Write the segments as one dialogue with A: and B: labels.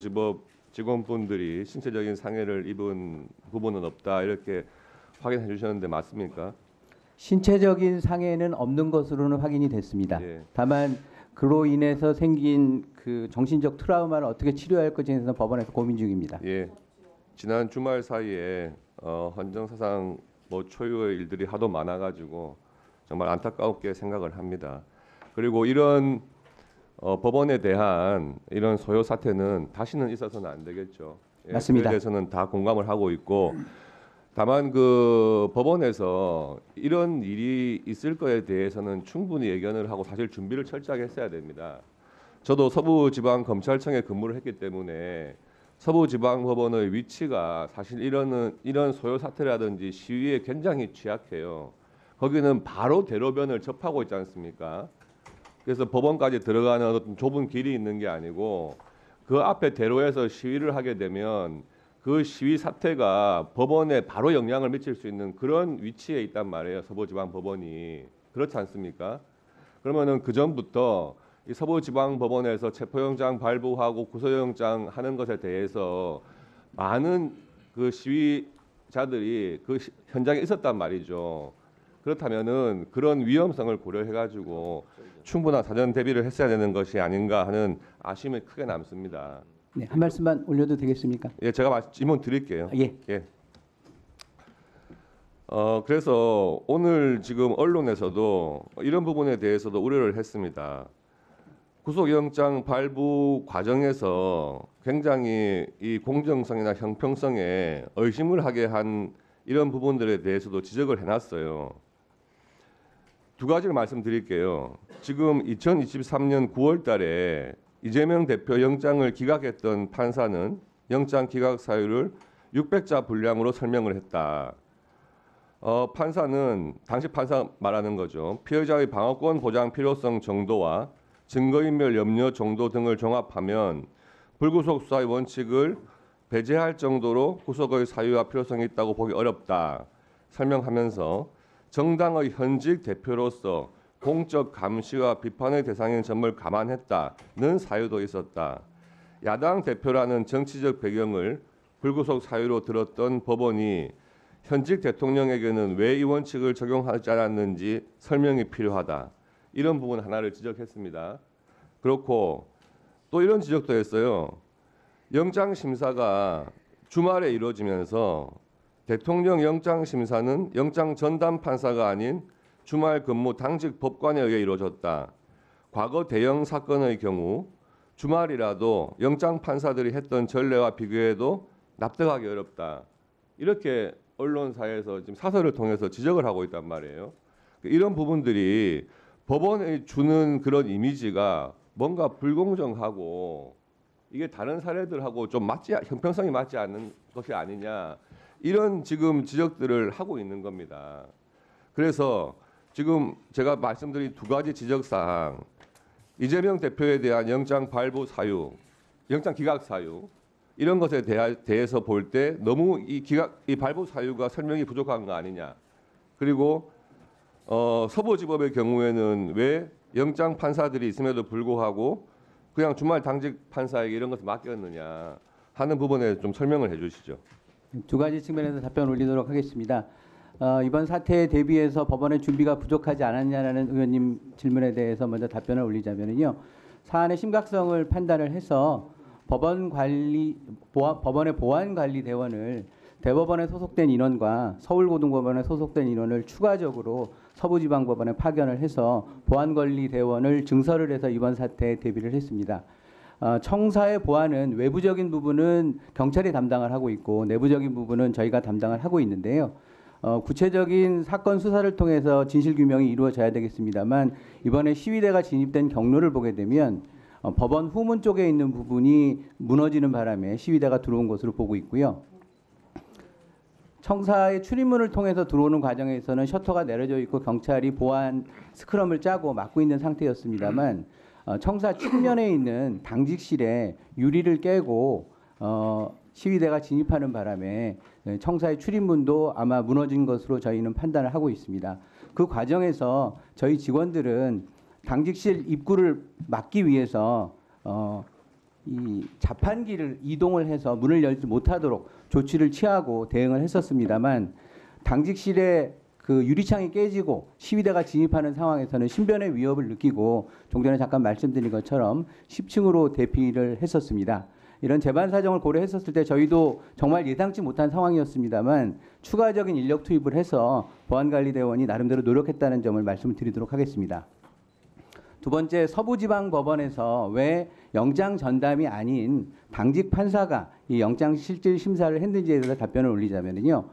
A: 지법 직원분들이 신체적인 상해를 입은 부분은 없다 이렇게 확인해 주셨는데 맞습니까?
B: 신체적인 상해는 없는 것으로는 확인이 됐습니다.
A: 예.
B: 다만 그로 인해서 생긴 그 정신적 트라우마를 어떻게 치료할 것에 대해서는 법원에서 고민 중입니다.
A: 예. 지난 주말 사이에 헌정사상 초유의 일들이 하도 많아가지고 정말 안타깝게 생각을 합니다. 그리고 이런 법원에 대한 이런 소요 사태는 다시는 있어서는 안 되겠죠. 예,
B: 맞습니다.
A: 그에 대해서는 다 공감을 하고 있고 다만 그 법원에서 이런 일이 있을 거에 대해서는 충분히 예견을 하고 사실 준비를 철저하게 했어야 됩니다. 저도 서부지방검찰청에 근무를 했기 때문에 서부지방법원의 위치가 사실 이런 소요 사태라든지 시위에 굉장히 취약해요. 거기는 바로 대로변을 접하고 있지 않습니까? 그래서 법원까지 들어가는 어떤 좁은 길이 있는 게 아니고 그 앞에 대로에서 시위를 하게 되면 그 시위 사태가 법원에 바로 영향을 미칠 수 있는 그런 위치에 있단 말이에요. 서부지방법원이. 그렇지 않습니까? 그러면은 그 전부터 이 서부지방법원에서 체포영장 발부하고 구속영장 하는 것에 대해서 많은 그 시위자들이 그 현장에 있었단 말이죠. 그렇다면은 그런 위험성을 고려해가지고 충분한 사전 대비를 했어야 되는 것이 아닌가 하는 아쉬움이 크게 남습니다.
B: 네, 한 말씀만 올려도 되겠습니까?
A: 예, 제가 질문 드릴게요.
B: 예.
A: 예. 그래서 오늘 지금 언론에서도 이런 부분에 대해서도 우려를 했습니다. 구속영장 발부 과정에서 굉장히 이 공정성이나 형평성에 의심을 하게 한 이런 부분들에 대해서도 지적을 해놨어요. 두 가지를 말씀드릴게요. 지금 2023년 9월 달에 이재명 대표 영장을 기각했던 판사는 영장 기각 사유를 600자 분량으로 설명을 했다. 판사는 당시 판사 말하는 거죠. 피해자의 방어권 보장 필요성 정도와 증거인멸 염려 정도 등을 종합하면 불구속 수사의 원칙을 배제할 정도로 구속의 사유와 필요성이 있다고 보기 어렵다. 설명하면서 정당의 현직 대표로서 공적 감시와 비판의 대상인 점을 감안했다는 사유도 있었다. 야당 대표라는 정치적 배경을 불구속 사유로 들었던 법원이 현직 대통령에게는 왜 이 원칙을 적용하지 않았는지 설명이 필요하다. 이런 부분 하나를 지적했습니다. 그렇고 또 이런 지적도 했어요. 영장 심사가 주말에 이루어지면서 대통령 영장 심사는 영장 전담 판사가 아닌 주말 근무 당직 법관에 의해 이루어졌다. 과거 대형 사건의 경우 주말이라도 영장 판사들이 했던 전례와 비교해도 납득하기 어렵다. 이렇게 언론사에서 지금 사설을 통해서 지적을 하고 있단 말이에요. 이런 부분들이 법원에 주는 그런 이미지가 뭔가 불공정하고 이게 다른 사례들하고 좀 형평성이 맞지 않는 것이 아니냐. 이런 지금 지적들을 하고 있는 겁니다. 그래서 지금 제가 말씀드린 두 가지 지적 사항, 이재명 대표에 대한 영장 발부 사유, 영장 기각 사유 이런 것에 대해서 볼 때 너무 이 발부 사유가 설명이 부족한 거 아니냐. 그리고 서부지법의 경우에는 왜 영장 판사들이 있음에도 불구하고 그냥 주말 당직 판사에게 이런 것을 맡겼느냐 하는 부분에 좀 설명을 해주시죠.
B: 두 가지 측면에서 답변 올리도록 하겠습니다. 이번 사태에 대비해서 법원의 준비가 부족하지 않았냐라는 의원님 질문에 대해서 먼저 답변을 올리자면요. 사안의 심각성을 판단을 해서 법원의 보안관리대원을 대법원에 소속된 인원과 서울고등법원에 소속된 인원을 추가적으로 서부지방법원에 파견을 해서 보안관리대원을 증설을 해서 이번 사태에 대비를 했습니다. 청사의 보안은 외부적인 부분은 경찰이 담당을 하고 있고 내부적인 부분은 저희가 담당을 하고 있는데요. 구체적인 사건 수사를 통해서 진실규명이 이루어져야 되겠습니다만 이번에 시위대가 진입된 경로를 보게 되면 법원 후문 쪽에 있는 부분이 무너지는 바람에 시위대가 들어온 것으로 보고 있고요. 청사의 출입문을 통해서 들어오는 과정에서는 셔터가 내려져 있고 경찰이 보안 스크럼을 짜고 막고 있는 상태였습니다만 청사 측면에 있는 당직실에 유리를 깨고 시위대가 진입하는 바람에 청사의 출입문도 아마 무너진 것으로 저희는 판단을 하고 있습니다. 그 과정에서 저희 직원들은 당직실 입구를 막기 위해서 이 자판기를 이동을 해서 문을 열지 못하도록 조치를 취하고 대응을 했었습니다만 당직실에 그 유리창이 깨지고 시위대가 진입하는 상황에서는 신변의 위협을 느끼고 좀 전에 잠깐 말씀드린 것처럼 10층으로 대피를 했었습니다. 이런 재반 사정을 고려했었을 때 저희도 정말 예상치 못한 상황이었습니다만 추가적인 인력 투입을 해서 보안관리대원이 나름대로 노력했다는 점을 말씀을 드리도록 하겠습니다. 두 번째, 서부지방법원에서 왜 영장 전담이 아닌 당직 판사가 이 영장 실질 심사를 했는지에 대해서 답변을 올리자면요.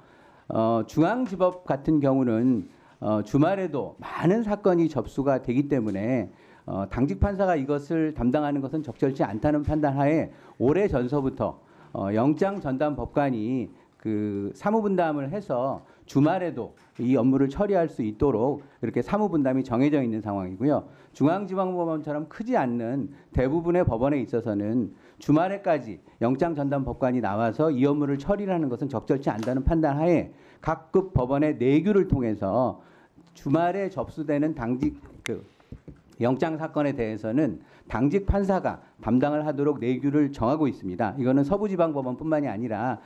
B: 중앙지법 같은 경우는 주말에도 많은 사건이 접수가 되기 때문에 당직 판사가 이것을 담당하는 것은 적절치 않다는 판단하에 오래 전서부터 영장 전담 법관이 그 사무분담을 해서 주말에도 이 업무를 처리할 수 있도록 이렇게 사무분담이 정해져 있는 상황이고요. 중앙지방법원처럼 크지 않는 대부분의 법원에 있어서는 주말에까지 영장 전담 법관이 나와서 이 업무를 처리를 하는 것은 적절치 않다는 판단하에 각급 법원의 내규를 통해서 주말에 접수되는 당직 영장 사건에 대해서는 당직 판사가 담당을 하도록 내규를 정하고 있습니다. 이거는 서부지방법원뿐만이 아니라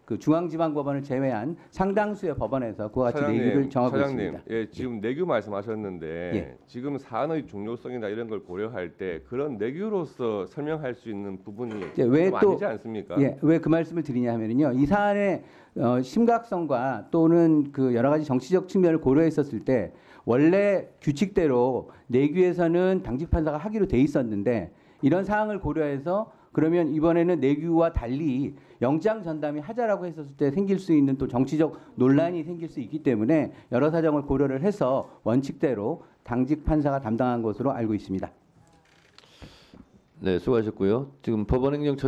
B: 그 중앙지방법원을 제외한 상당수의 법원에서 그와 같이 내규를 정하고 있습니다.
A: 예, 지금 내규 말씀하셨는데
B: 예.
A: 지금 사안의 중요성이나 이런 걸 고려할 때 그런 내규로서 설명할 수 있는 부분이
B: 왜
A: 좀
B: 또
A: 아니지 않습니까?
B: 예, 왜 그 말씀을 드리냐 하면요. 이 사안의 심각성과 또는 그 여러 가지 정치적 측면을 고려했었을 때 원래 규칙대로 내규에서는 당직 판사가 하기로 돼 있었는데 이런 사항을 고려해서 그러면 이번에는 내규와 달리 영장 전담이 하자라고 했었을 때 생길 수 있는 또 정치적 논란이 생길 수 있기 때문에 여러 사정을 고려를 해서 원칙대로 당직 판사가 담당한 것으로 알고 있습니다.
C: 네, 수고하셨고요. 지금 법원행정